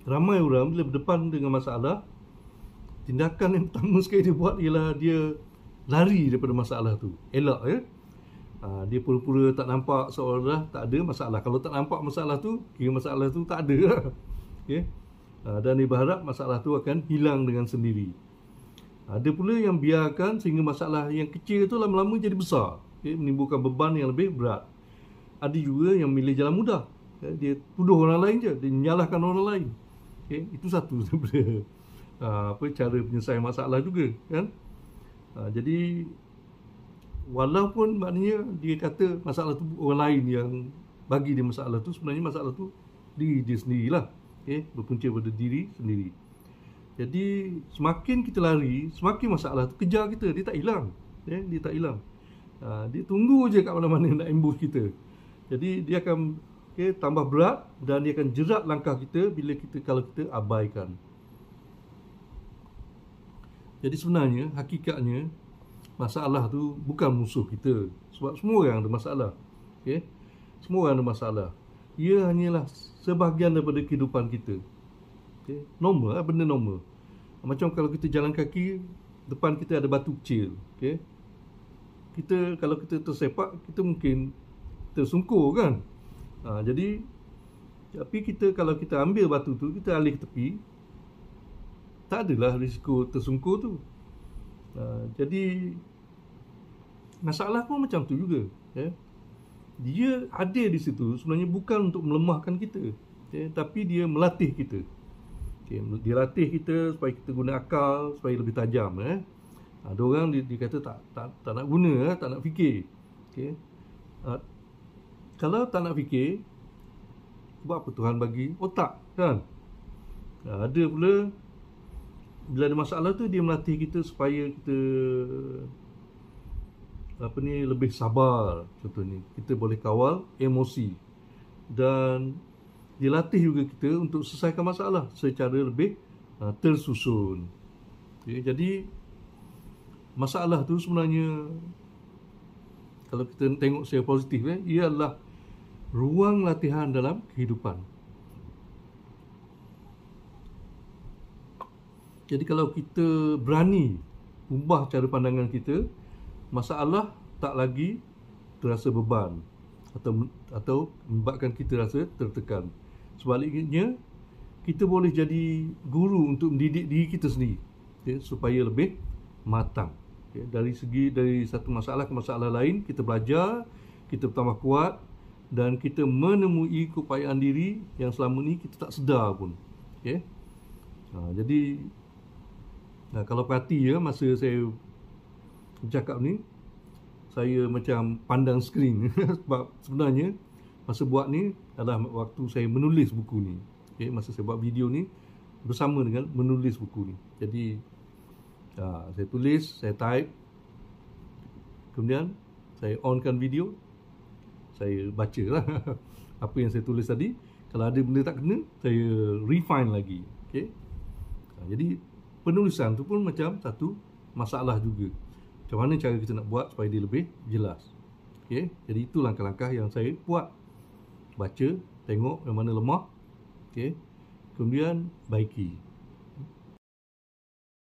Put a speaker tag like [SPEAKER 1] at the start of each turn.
[SPEAKER 1] ramai orang bila berdepan dengan masalah, tindakan yang pertama sekali dia buat ialah dia lari daripada masalah tu, elak ya. Dia pura-pura tak nampak, seolah-olah tak ada masalah. Kalau tak nampak masalah tu, kira masalah tu tak ada lah. Okay? Dan dia berharap masalah tu akan hilang dengan sendiri. Ada pula yang biarkan sehingga masalah yang kecil tu lama-lama jadi besar, okay? Menimbulkan beban yang lebih berat. Ada juga yang milih jalan mudah, okay? Dia tuduh orang lain je, dia menyalahkan orang lain, okay? Itu satu daripada cara penyelesaian masalah juga kan. Jadi walaupun maknanya dia kata masalah tu orang lain yang bagi dia masalah tu, sebenarnya masalah tu diri dia sendirilah, okay? Berpunca pada diri sendiri. Jadi semakin kita lari, semakin masalah tu kejar kita, dia tak hilang, okay? Dia tak hilang. Dia tunggu je kat mana-mana nak ambush kita. Jadi dia akan, okay, tambah berat dan dia akan jerat langkah kita kalau kita abaikan. Jadi sebenarnya, hakikatnya masalah tu bukan musuh kita. Sebab semua orang ada masalah, okay? Semua orang ada masalah. Ia hanyalah sebahagian daripada kehidupan kita, okay? Normal, benda normal. Macam kalau kita jalan kaki, depan kita ada batu kecil, okay? Kalau kita tersepak, kita mungkin tersungkur kan. Tapi kalau kita ambil batu tu, kita alih tepi, tak adalah risiko tersungkur tu. Jadi masalah pun macam tu juga, ya? Dia hadir di situ sebenarnya bukan untuk melemahkan kita, ya? Tapi dia melatih kita, okay? Dia latih kita supaya kita guna akal, supaya lebih tajam, ya? Ada orang dia kata tak nak guna, tak nak fikir, okay? Kalau tak nak fikir, buat apa Tuhan bagi otak kan? Ada pula bila ada masalah tu, dia melatih kita supaya kita lebih sabar. Contohnya kita boleh kawal emosi, dan dilatih juga kita untuk selesaikan masalah secara lebih tersusun, okay? Jadi masalah tu sebenarnya kalau kita tengok secara positif, ia adalah ruang latihan dalam kehidupan. Jadi kalau kita berani ubah cara pandangan kita, masalah tak lagi terasa beban atau menyebabkan kita rasa tertekan. Sebaliknya, kita boleh jadi guru untuk mendidik diri kita sendiri, okay, supaya lebih matang, okay. Dari satu masalah ke masalah lain, kita belajar, kita bertambah kuat, dan kita menemui keupayaan diri yang selama ni kita tak sedar pun, okay. Jadi kalau perhati ya, masa saya bercakap ni, saya macam pandang skrin sebab sebenarnya masa buat ni adalah waktu saya menulis buku ni, okay. Masa saya buat video ni bersama dengan menulis buku ni. Jadi saya tulis, saya type, kemudian saya onkan video, saya baca lah apa yang saya tulis tadi. Kalau ada benda tak kena, saya refine lagi, okay. Jadi penulisan tu pun macam satu masalah juga. Macam mana cara kita nak buat supaya dia lebih jelas, okay. Jadi itu langkah-langkah yang saya buat. Baca, tengok yang mana lemah, okay. Kemudian baiki.